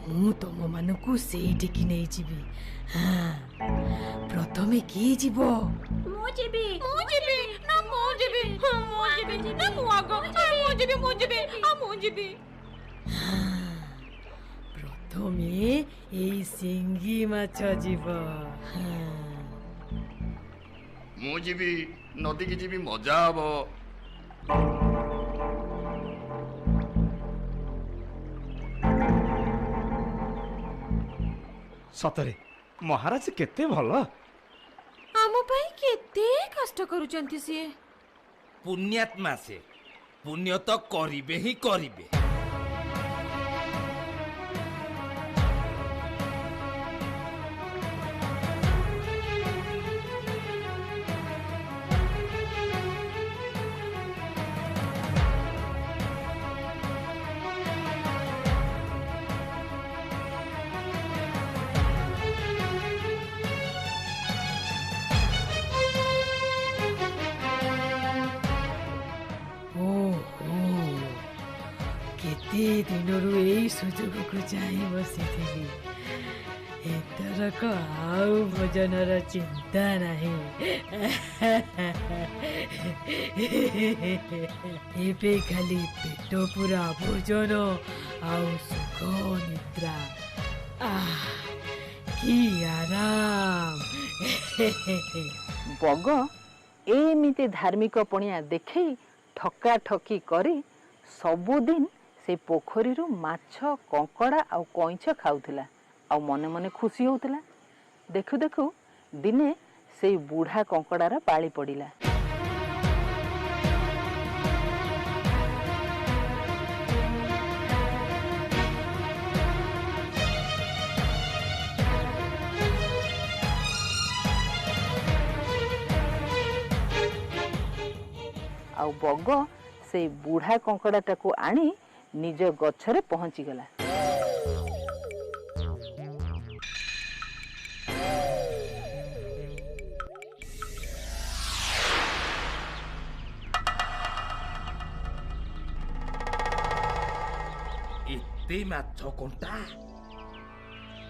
ମୁଁ ତମମାନଙ୍କୁ ସେଇଠିକି ନେଇଯିବି। ହଁ, ପ୍ରଥମେ କିଏ ଯିବ? ମୁଁ ଯିବି ନା ମୁଁ ଯିବି ନା ମୁଁ ଆଗ ମୁଁ ଯିବି। ପ୍ରଥମେ ଏଇ ସିଙ୍ଗି ମାଛ ଯିବ। ହଁ। ମୁଁ ଯିବି, ନଦୀକି ଯିବି, ମଜା ହବ। ସତରେ ମହାରାଜ କେତେ ଭଲ। ଆମ ପାଇଁ କେତେ କଷ୍ଟ କରୁଛନ୍ତି ସିଏ। ପୁଣ୍ୟାତ୍ମା ସେ, ପୁଣ୍ୟ ତ କରିବେ ହିଁ କରିବେ। କେତେ ଦିନରୁ ଏଇ ସୁଯୋଗକୁ ଚାହିଁ ବସିଥିଲି। ଏଥରକ ଆଉ ଭୋଜନର ଚିନ୍ତା ନାହିଁ। ଏବେ ଖାଲି ପେଟ ପୁରା ଭୋଜନ ଆଉ ସୁଖ ନିଦ୍ରା। କି ଆରାମ। ବଗ ଏମିତି ଧାର୍ମିକ ପଣିଆ ଦେଖେଇ ଠକାଠକି କରି ସବୁଦିନ ସେ ପୋଖରୀରୁ ମାଛ, କଙ୍କଡ଼ା ଆଉ କଇଁଛ ଖାଉଥିଲା ଆଉ ମନେ ମନେ ଖୁସି ହେଉଥିଲା। ଦେଖୁ ଦେଖୁ ଦିନେ ସେଇ ବୁଢ଼ା କଙ୍କଡ଼ାର ପାଳି ପଡ଼ିଲା। ଆଉ ବଗ ସେଇ ବୁଢ଼ା କଙ୍କଡ଼ାଟାକୁ ଆଣି ନିଜ ଗଛରେ ପହଞ୍ଚିଗଲା। ଏତେ ମାଛ କଣ୍ଟା